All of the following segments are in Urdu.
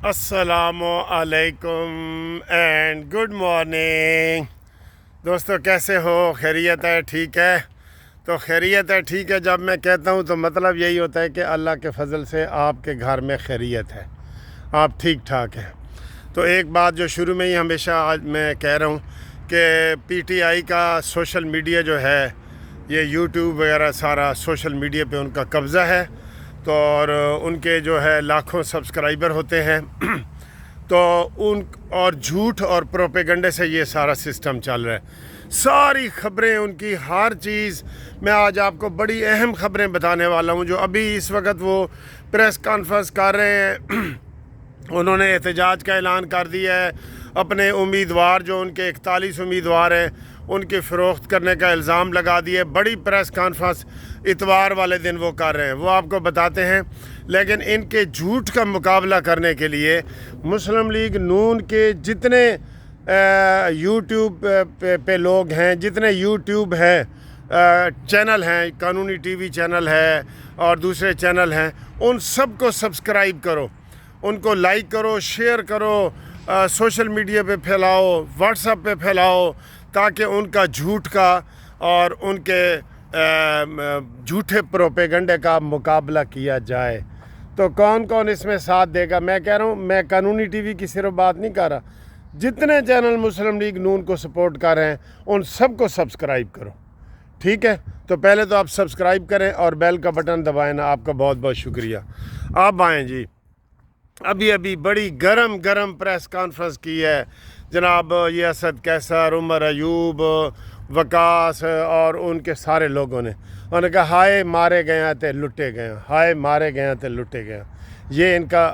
السلام علیکم اینڈ گڈ مارننگ دوستو، کیسے ہو؟ خیریت ہے؟ ٹھیک ہے؟ تو خیریت ہے، ٹھیک ہے جب میں کہتا ہوں تو مطلب یہی ہوتا ہے کہ اللہ کے فضل سے آپ کے گھر میں خیریت ہے، آپ ٹھیک ٹھاک ہیں۔ تو ایک بات جو شروع میں ہی ہمیشہ آج میں کہہ رہا ہوں کہ پی ٹی آئی کا سوشل میڈیا جو ہے، یہ یوٹیوب وغیرہ سارا سوشل میڈیا پہ ان کا قبضہ ہے، تو اور ان کے جو ہے لاکھوں سبسکرائبر ہوتے ہیں تو ان اور جھوٹ اور پروپیگنڈے سے یہ سارا سسٹم چل رہا ہے۔ ساری خبریں ان کی، ہر چیز میں آج آپ کو بڑی اہم خبریں بتانے والا ہوں۔ جو ابھی اس وقت وہ پریس کانفرنس کر رہے ہیں، انہوں نے احتجاج کا اعلان کر دیا ہے، اپنے امیدوار جو ان کے 41 امیدوار ہیں ان کی فروخت کرنے کا الزام لگا دیے۔ بڑی پریس کانفرنس اتوار والے دن وہ کر رہے ہیں، وہ آپ کو بتاتے ہیں۔ لیکن ان کے جھوٹ کا مقابلہ کرنے کے لیے مسلم لیگ نون کے جتنے یوٹیوب پہ لوگ ہیں، جتنے یوٹیوب ہیں چینل ہیں، قانونی ٹی وی چینل ہے اور دوسرے چینل ہیں، ان سب کو سبسکرائب کرو، ان کو لائک کرو، شیئر کرو، سوشل میڈیا پہ پھیلاؤ، واٹس ایپ پہ پھیلاؤ، تاکہ ان کا جھوٹ کا اور ان کے جھوٹے پروپیگنڈے کا مقابلہ کیا جائے۔ تو کون کون اس میں ساتھ دے گا؟ میں کہہ رہا ہوں، میں قانونی ٹی وی کی صرف بات نہیں کر رہا، جتنے چینل مسلم لیگ نون کو سپورٹ کر رہے ہیں ان سب کو سبسکرائب کرو، ٹھیک ہے؟ تو پہلے تو آپ سبسکرائب کریں اور بیل کا بٹن دبائیں نا۔ آپ کا بہت بہت شکریہ۔ آپ آئیں جی، ابھی بڑی گرم پریس کانفرنس کی ہے جناب یہ اسد کیسر، عمر ایوب، وکاس اور ان کے سارے لوگوں نے، انہوں نے کہا ہائے مارے گئے تے لٹے گئے، ہائے مارے گئے تے لٹے گئے۔ یہ ان کا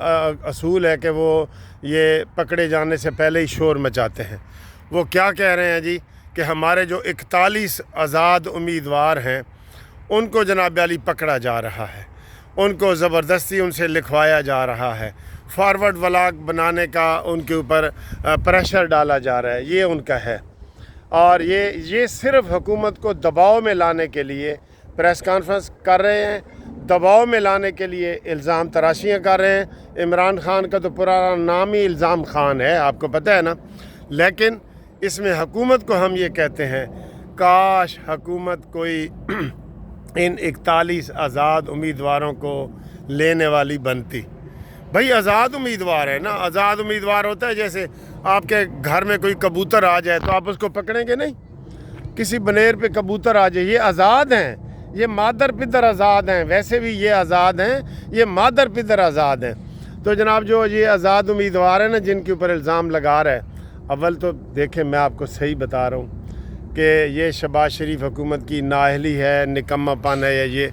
اصول ہے کہ وہ یہ پکڑے جانے سے پہلے ہی شور مچاتے ہیں۔ وہ کیا کہہ رہے ہیں جی کہ ہمارے جو 41 آزاد امیدوار ہیں ان کو جناب علی پکڑا جا رہا ہے، ان کو زبردستی ان سے لکھوایا جا رہا ہے، فارورڈ ولاگ بنانے کا ان کے اوپر پریشر ڈالا جا رہا ہے، یہ ان کا ہے۔ اور یہ صرف حکومت کو دباؤ میں لانے کے لیے پریس کانفرنس کر رہے ہیں، دباؤ میں لانے کے لیے الزام تراشیاں کر رہے ہیں۔ عمران خان کا تو پورا نام ہی الزام خان ہے، آپ کو پتہ ہے نا۔ لیکن اس میں حکومت کو ہم یہ کہتے ہیں، کاش حکومت کوئی ان 41 آزاد امیدواروں کو لینے والی بنتی۔ بھائی آزاد امیدوار ہے نا، آزاد امیدوار ہوتا ہے جیسے آپ کے گھر میں کوئی کبوتر آ جائے تو آپ اس کو پکڑیں گے نہیں؟ کسی بنیر پہ کبوتر آ جائے، یہ آزاد ہیں، یہ مادر پدر آزاد ہیں، ویسے بھی یہ آزاد ہیں، یہ مادر پدر آزاد ہیں۔ تو جناب جو یہ آزاد امیدوار ہیں نا جن کے اوپر الزام لگا رہا ہے، اول تو دیکھیں میں آپ کو صحیح بتا رہا ہوں کہ یہ شہباز شریف حکومت کی نااہلی ہے، نکمہ پن ہے، یہ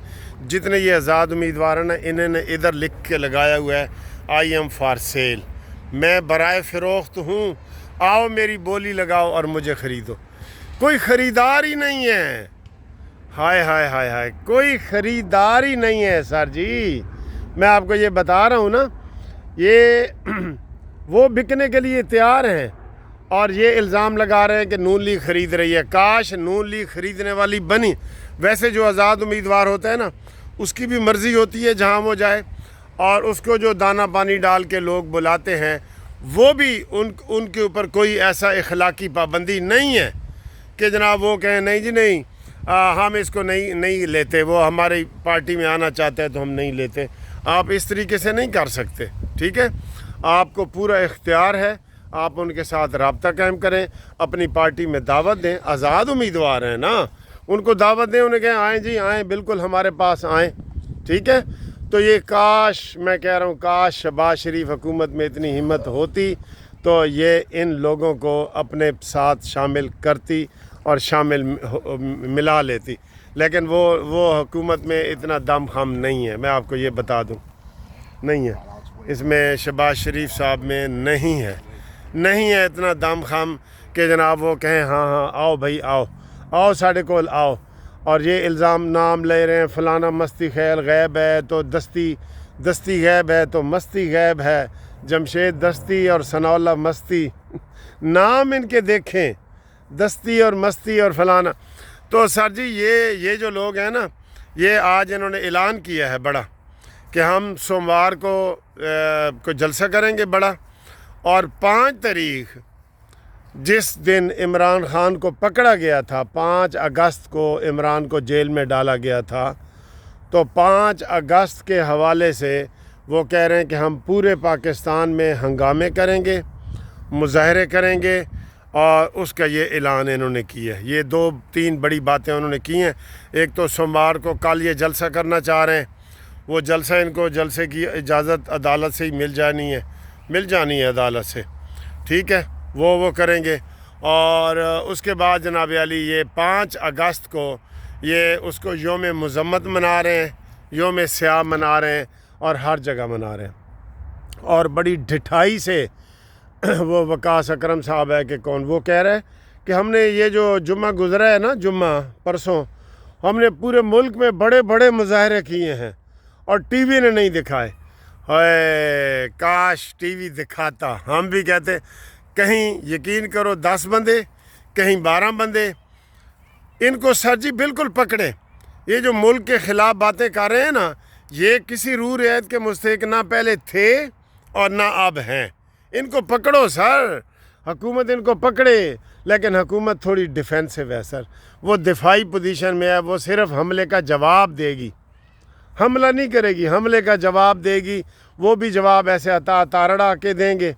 جتنے یہ آزاد امیدوار ہیں نا انہوں نے ادھر لکھ کے لگایا ہوا ہے آئی ایم فار سیل، میں برائے فروخت ہوں، آؤ میری بولی لگاؤ اور مجھے خریدو۔ کوئی خریدار ہی نہیں ہے، ہائے ہائے ہائے ہائے، کوئی خریدار ہی نہیں ہے سر جی۔ میں آپ کو یہ بتا رہا ہوں نا، یہ وہ بکنے کے لیے تیار ہیں اور یہ الزام لگا رہے ہیں کہ نون لیگ خرید رہی ہے۔ کاش نون لیگ خریدنے والی بنی۔ ویسے جو آزاد امیدوار ہوتا ہے نا اس کی بھی مرضی ہوتی ہے جہاں وہ جائے، اور اس کو جو دانہ پانی ڈال کے لوگ بلاتے ہیں وہ بھی ان کے اوپر کوئی ایسا اخلاقی پابندی نہیں ہے کہ جناب وہ کہیں نہیں جی نہیں ہم اس کو نہیں لیتے، وہ ہماری پارٹی میں آنا چاہتے ہیں تو ہم نہیں لیتے۔ آپ اس طریقے سے نہیں کر سکتے، ٹھیک ہے؟ آپ کو پورا اختیار ہے، آپ ان کے ساتھ رابطہ قائم کریں، اپنی پارٹی میں دعوت دیں۔ آزاد امیدوار ہیں نا، ان کو دعوت دیں، انہیں کہیں آئیں جی آئیں، بالکل ہمارے پاس آئیں، ٹھیک ہے؟ تو یہ کاش، میں کہہ رہا ہوں کاش شہباز شریف حکومت میں اتنی ہمت ہوتی تو یہ ان لوگوں کو اپنے ساتھ شامل کرتی اور شامل ملا لیتی، لیکن وہ حکومت میں اتنا دم خم نہیں ہے، میں آپ کو یہ بتا دوں، نہیں ہے اس میں، شہباز شریف صاحب میں نہیں ہے اتنا دم خم کہ جناب وہ کہیں ہاں آؤ بھائی آؤ ساڑھے کول آؤ، اور یہ الزام نام لے رہے ہیں فلانا مستی خیل غیب ہے تو دستی غیب ہے تو مستی غیب ہے، جمشید دستی اور ثناء اللہ مستی، نام ان کے دیکھیں، دستی اور مستی اور فلانا۔ تو سر جی یہ جو لوگ ہیں نا، یہ آج انہوں نے اعلان کیا ہے بڑا کہ ہم سوموار کو جلسہ کریں گے بڑا، اور 5 تاریخ جس دن عمران خان کو پکڑا گیا تھا، 5 اگست کو عمران کو جیل میں ڈالا گیا تھا، تو 5 اگست کے حوالے سے وہ کہہ رہے ہیں کہ ہم پورے پاکستان میں ہنگامے کریں گے، مظاہرے کریں گے، اور اس کا یہ اعلان انہوں نے کیا ہے۔ یہ 2-3 بڑی باتیں انہوں نے کی ہیں۔ ایک تو سوموار کو کل یہ جلسہ کرنا چاہ رہے ہیں، وہ جلسہ ان کو جلسے کی اجازت عدالت سے ہی مل جانی ہے عدالت سے، ٹھیک ہے، وہ کریں گے۔ اور اس کے بعد جناب علی یہ 5 اگست کو یہ اس کو یوم مذمت منا رہے ہیں، یوم سیاہ منا رہے ہیں، اور ہر جگہ منا رہے ہیں۔ اور بڑی ڈھٹائی سے وہ وقاص اکرم صاحب ہے کہ کون، وہ کہہ رہے ہیں کہ ہم نے یہ جو جمعہ گزرا ہے نا، جمعہ پرسوں، ہم نے پورے ملک میں بڑے بڑے مظاہرے کیے ہیں اور ٹی وی نے نہیں دکھائے۔ ہائے کاش ٹی وی دکھاتا، ہم بھی کہتے۔ کہیں یقین کرو 10 بندے، کہیں 12 بندے، ان کو سر جی بالکل پکڑے۔ یہ جو ملک کے خلاف باتیں کر رہے ہیں نا، یہ کسی روح رعایت کے مستحق نہ پہلے تھے اور نہ اب ہیں۔ ان کو پکڑو سر، حکومت ان کو پکڑے، لیکن حکومت تھوڑی ڈیفینسو ہے سر، وہ دفاعی پوزیشن میں ہے، وہ صرف حملے کا جواب دے گی، حملہ نہیں کرے گی، حملے کا جواب دے گی۔ وہ بھی جواب ایسے تارڑا کے دیں گے۔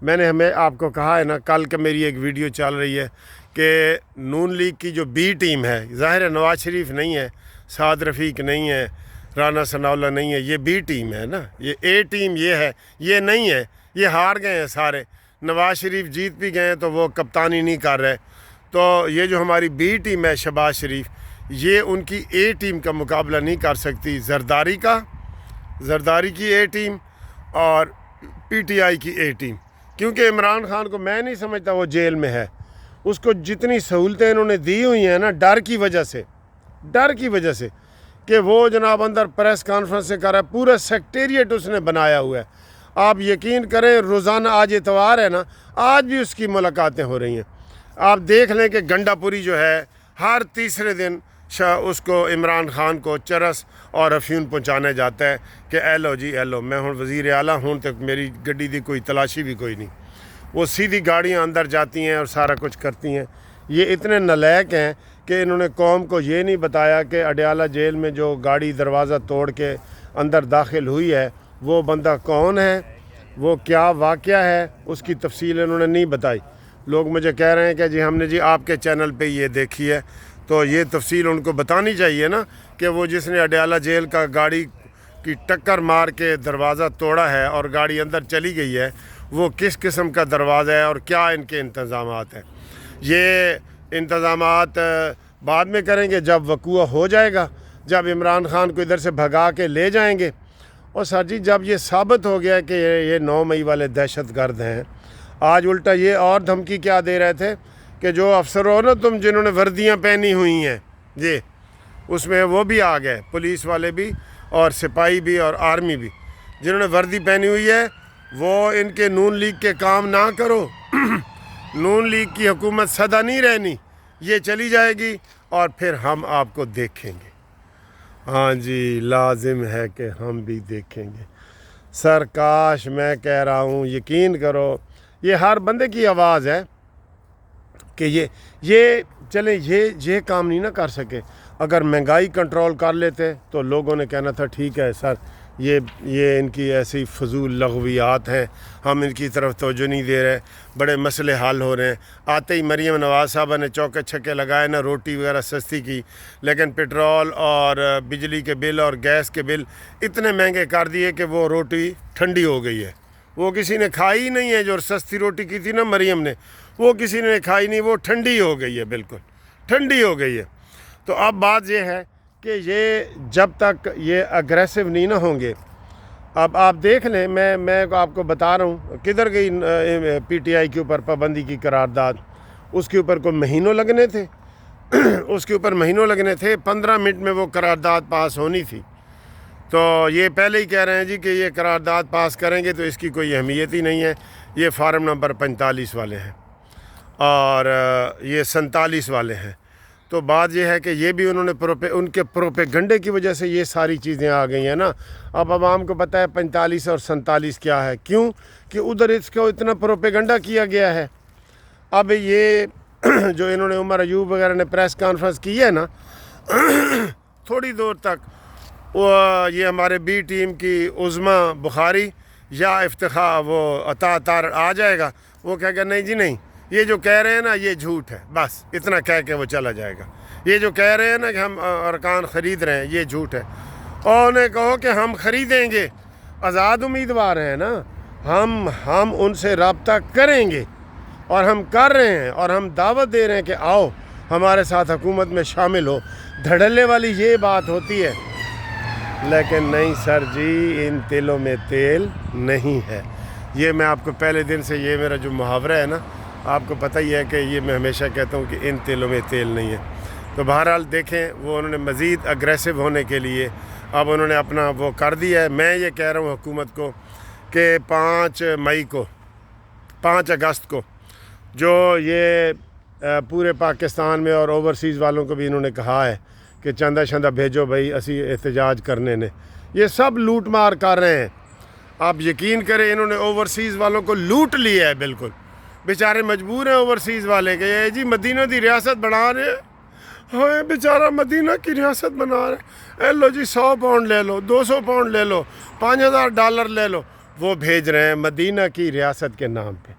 میں نے آپ کو کہا ہے نا، کل کا میری ایک ویڈیو چل رہی ہے کہ نون لیگ کی جو بی ٹیم ہے، ظاہر ہے نواز شریف نہیں ہے، سعد رفیق نہیں ہے، رانا ثناءاللہ نہیں ہے، یہ بی ٹیم ہے نا، یہ اے ٹیم یہ ہے، یہ نہیں ہے، یہ ہار گئے ہیں سارے۔ نواز شریف جیت بھی گئے ہیں تو وہ کپتانی نہیں کر رہے، تو یہ جو ہماری بی ٹیم ہے شہباز شریف، یہ ان کی اے ٹیم کا مقابلہ نہیں کر سکتی، زرداری کی اے ٹیم اور پی ٹی آئی کی اے ٹیم۔ کیونکہ عمران خان کو میں نہیں سمجھتا وہ جیل میں ہے، اس کو جتنی سہولتیں انہوں نے دی ہوئی ہیں نا، ڈر کی وجہ سے کہ وہ جناب اندر پریس کانفرنس سے کر رہا ہے، پورا سیکٹریٹ اس نے بنایا ہوا ہے۔ آپ یقین کریں روزانہ، آج اتوار ہے نا، آج بھی اس کی ملاقاتیں ہو رہی ہیں۔ آپ دیکھ لیں کہ گنڈا پوری جو ہے، ہر تیسرے دن اس کو عمران خان کو چرس اور افیون پہنچانے جاتا ہے کہ اے لو جی اے لو، میں ہوں وزیر اعلیٰ ہوں، تک میری گڈی دی کوئی تلاشی بھی کوئی نہیں۔ وہ سیدھی گاڑیاں اندر جاتی ہیں اور سارا کچھ کرتی ہیں۔ یہ اتنے نالائق ہیں کہ انہوں نے قوم کو یہ نہیں بتایا کہ اڈیالہ جیل میں جو گاڑی دروازہ توڑ کے اندر داخل ہوئی ہے، وہ بندہ کون ہے، وہ کیا واقعہ ہے، اس کی تفصیل انہوں نے نہیں بتائی۔ لوگ مجھے کہہ رہے ہیں کہ جی ہم نے جی آپ کے چینل پہ یہ دیکھی ہے، تو یہ تفصیل ان کو بتانی چاہیے نا کہ وہ جس نے اڈیالہ جیل کا گاڑی کی ٹکر مار کے دروازہ توڑا ہے اور گاڑی اندر چلی گئی ہے، وہ کس قسم کا دروازہ ہے اور کیا ان کے انتظامات ہیں۔ یہ انتظامات بعد میں کریں گے جب وقوع ہو جائے گا، جب عمران خان کو ادھر سے بھگا کے لے جائیں گے۔ اور سر جی جب یہ ثابت ہو گیا کہ یہ 9 مئی والے دہشت گرد ہیں، آج الٹا یہ اور دھمکی کیا دے رہے تھے کہ جو افسر ہو نا تم، جنہوں نے وردیاں پہنی ہوئی ہیں، جی اس میں وہ بھی آ گئے، پولیس والے بھی اور سپاہی بھی اور آرمی بھی، جنہوں نے وردی پہنی ہوئی ہے، وہ ان کے نون لیگ کے کام نہ کرو۔ نون لیگ کی حکومت سدا نہیں رہنی، یہ چلی جائے گی اور پھر ہم آپ کو دیکھیں گے۔ ہاں جی، لازم ہے کہ ہم بھی دیکھیں گے سر۔ کاش، میں کہہ رہا ہوں، یقین کرو، یہ ہر بندے کی آواز ہے کہ یہ چلیں، یہ کام نہیں نہ کر سکے۔ اگر مہنگائی کنٹرول کر لیتے تو لوگوں نے کہنا تھا ٹھیک ہے سر، یہ ان کی ایسی فضول لغویات ہیں، ہم ان کی طرف توجہ نہیں دے رہے، بڑے مسئلے حل ہو رہے ہیں۔ آتے ہی مریم نواز صاحبہ نے چوکے چھکے لگائے نا، روٹی وغیرہ سستی کی، لیکن پٹرول اور بجلی کے بل اور گیس کے بل اتنے مہنگے کر دیے کہ وہ روٹی ٹھنڈی ہو گئی ہے۔ وہ کسی نے کھائی ہی نہیں ہے، جو سستی روٹی کی تھی نا مریم نے، وہ کسی نے کھائی نہیں، وہ ٹھنڈی ہو گئی ہے، بالکل ٹھنڈی ہو گئی ہے۔ تو اب بات یہ ہے کہ یہ جب تک یہ اگریسو نہیں نہ ہوں گے، اب آپ دیکھ لیں، میں آپ کو بتا رہا ہوں کدھر گئی پی ٹی آئی کے اوپر پابندی کی قرارداد۔ اس کے اوپر کوئی مہینوں لگنے تھے، اس کے اوپر مہینوں لگنے تھے، 15 منٹ میں وہ قرارداد پاس ہونی تھی۔ تو یہ پہلے ہی کہہ رہے ہیں جی کہ یہ قرارداد پاس کریں گے تو اس کی کوئی اہمیت ہی نہیں ہے۔ یہ فارم نمبر 45 والے ہیں اور یہ 47 والے ہیں۔ تو بات یہ ہے کہ یہ بھی انہوں نے ان کے پروپیگنڈے کی وجہ سے یہ ساری چیزیں آ گئی ہیں نا. اب عوام کو پتہ ہے 45 اور 47 کیا ہے, کیوں کہ ادھر اس کو اتنا پروپیگنڈا کیا گیا ہے. اب یہ جو انہوں نے عمر ایوب وغیرہ نے پریس کانفرنس کی ہے نا, تھوڑی دور تک یہ ہمارے بی ٹیم کی عظما بخاری یا افتخار وہ عطا طارق آ جائے گا, وہ کہے گا نہیں جی نہیں, یہ جو کہہ رہے ہیں نا یہ جھوٹ ہے, بس اتنا کہہ کے وہ چلا جائے گا. یہ جو کہہ رہے ہیں نا کہ ہم ارکان خرید رہے ہیں یہ جھوٹ ہے. اور انہیں کہو کہ ہم خریدیں گے, آزاد امیدوار ہیں نا, ہم ان سے رابطہ کریں گے اور ہم کر رہے ہیں, اور ہم دعوت دے رہے ہیں کہ آؤ ہمارے ساتھ حکومت میں شامل ہو. دھڑلے والی یہ بات ہوتی ہے, لیکن نہیں سر جی, ان تیلوں میں تیل نہیں ہے. یہ میں آپ کو پہلے دن سے, یہ میرا جو محاورہ ہے نا, آپ کو پتہ ہی ہے کہ یہ میں ہمیشہ کہتا ہوں کہ ان تیلوں میں تیل نہیں ہے. تو بہرحال دیکھیں, وہ انہوں نے مزید اگریسو ہونے کے لیے اب انہوں نے اپنا وہ کر دیا ہے. میں یہ کہہ رہا ہوں حکومت کو کہ 5 اگست کو جو یہ پورے پاکستان میں اور اوورسیز والوں کو بھی انہوں نے کہا ہے کہ چندہ شندہ بھیجو بھائی اسی احتجاج کرنے نے, یہ سب لوٹ مار کر رہے ہیں. آپ یقین کریں انہوں نے اوورسیز والوں کو لوٹ لیا ہے بالکل. بیچارے مجبور ہیں اوورسیز والے کہ یہ جی مدینہ دی ریاست بنا رہے ہیں, ہاں بیچارہ مدینہ کی ریاست بنا رہے ہیں, اے لو جی 100 پاؤنڈ لے لو, 200 پاؤنڈ لے لو, $5000 لے لو, وہ بھیج رہے ہیں مدینہ کی ریاست کے نام پہ.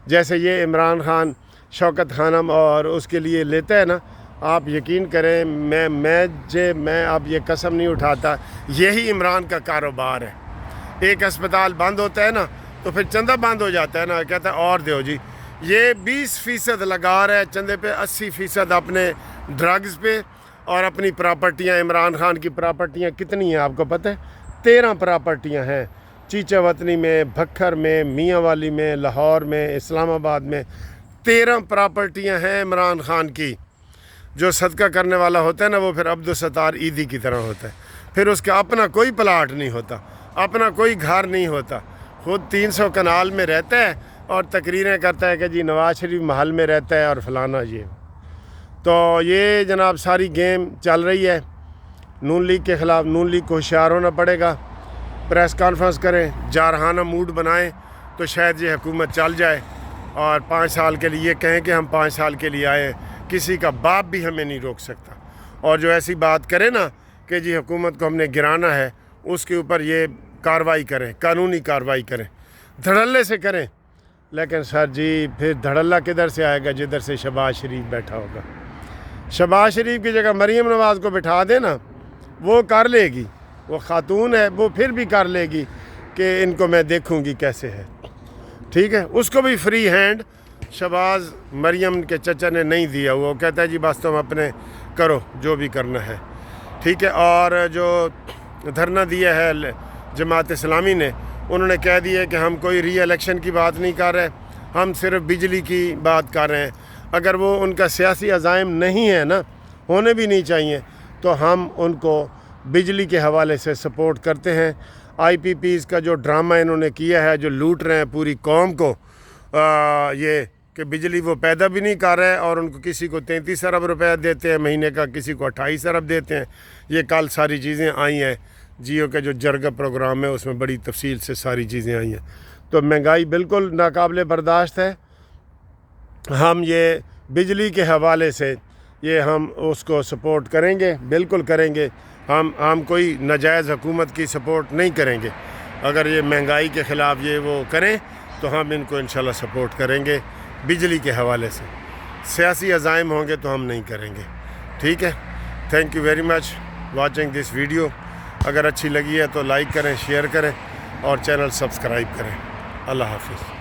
جیسے یہ عمران خان شوکت خانم اور اس کے لیے لیتا ہے نا, آپ یقین کریں میں اب یہ قسم نہیں اٹھاتا, یہی عمران کا کاروبار ہے. ایک اسپتال بند ہوتا ہے نا تو پھر چندہ بند ہو جاتا ہے نا, کہتا ہے اور دیو جی. یہ 20% لگا رہا ہے چندے پہ, 80% اپنے ڈرگز پہ, اور اپنی پراپرٹیاں. عمران خان کی پراپرٹیاں کتنی ہیں آپ کو پتہ ہے؟ 13 پراپرٹیاں ہیں, چیچہ وطنی میں, بھکھر میں, میاں والی میں, لاہور میں, اسلام آباد میں. 13 پراپرٹیاں ہیں عمران خان کی. جو صدقہ کرنے والا ہوتا ہے نا وہ پھر عبدالستار عیدی کی طرح ہوتا ہے. پھر اس کا اپنا کوئی پلاٹ نہیں ہوتا, اپنا کوئی گھر نہیں ہوتا, خود 300 کنال میں رہتا ہے اور تقریریں کرتا ہے کہ جی نواز شریف محل میں رہتا ہے اور فلانا یہ. تو یہ جناب ساری گیم چل رہی ہے نون لیگ کے خلاف. نون لیگ کو ہوشیار ہونا پڑے گا, پریس کانفرنس کریں, جارحانہ موڈ بنائیں تو شاید یہ حکومت چل جائے, اور 5 سال کے لیے کہیں کہ ہم 5 سال کے لیے آئے, کسی کا باپ بھی ہمیں نہیں روک سکتا. اور جو ایسی بات کرے نا کہ جی حکومت کو ہم نے گرانا ہے, اس کے اوپر یہ کارروائی کریں, قانونی کارروائی کریں, دھڑلے سے کریں. لیکن سر جی پھر دھڑلہ کدھر سے آئے گا؟ جدھر سے شہباز شریف بیٹھا ہوگا. شہباز شریف کی جگہ مریم نواز کو بٹھا دے نا, وہ کر لے گی, وہ خاتون ہے, وہ پھر بھی کر لے گی کہ ان کو میں دیکھوں گی کیسے ہے. ٹھیک ہے, اس کو بھی فری ہینڈ شہباز مریم کے چچا نے نہیں دیا. وہ کہتا ہے جی بس تم اپنے کرو جو بھی کرنا ہے. ٹھیک ہے, اور جو دھرنا دیا ہے جماعت اسلامی نے, انہوں نے کہہ دیا کہ ہم کوئی ری الیکشن کی بات نہیں کر رہے, ہم صرف بجلی کی بات کر رہے ہیں. اگر وہ ان کا سیاسی عزائم نہیں ہے نا, ہونے بھی نہیں چاہیے, تو ہم ان کو بجلی کے حوالے سے سپورٹ کرتے ہیں. آئی پی پیز کا جو ڈرامہ انہوں نے کیا ہے, جو لوٹ رہے ہیں پوری قوم کو, یہ کہ بجلی وہ پیدا بھی نہیں کر رہے, اور ان کو کسی کو 33 ارب روپے دیتے ہیں مہینے کا, کسی کو 28 ارب دیتے ہیں. یہ کل ساری چیزیں آئی ہیں, جیو کا جو جرگہ پروگرام ہے اس میں بڑی تفصیل سے ساری چیزیں آئی ہیں. تو مہنگائی بالکل ناقابل برداشت ہے. ہم یہ بجلی کے حوالے سے یہ ہم اس کو سپورٹ کریں گے, بالکل کریں گے. ہم کوئی ناجائز حکومت کی سپورٹ نہیں کریں گے. اگر یہ مہنگائی کے خلاف یہ وہ کریں تو ہم ان کو انشاءاللہ سپورٹ کریں گے بجلی کے حوالے سے. سیاسی عزائم ہوں گے تو ہم نہیں کریں گے. ٹھیک ہے, thank you very much watching this video. اگر اچھی لگی ہے تو لائک کریں, شیئر کریں اور چینل سبسکرائب کریں. اللہ حافظ.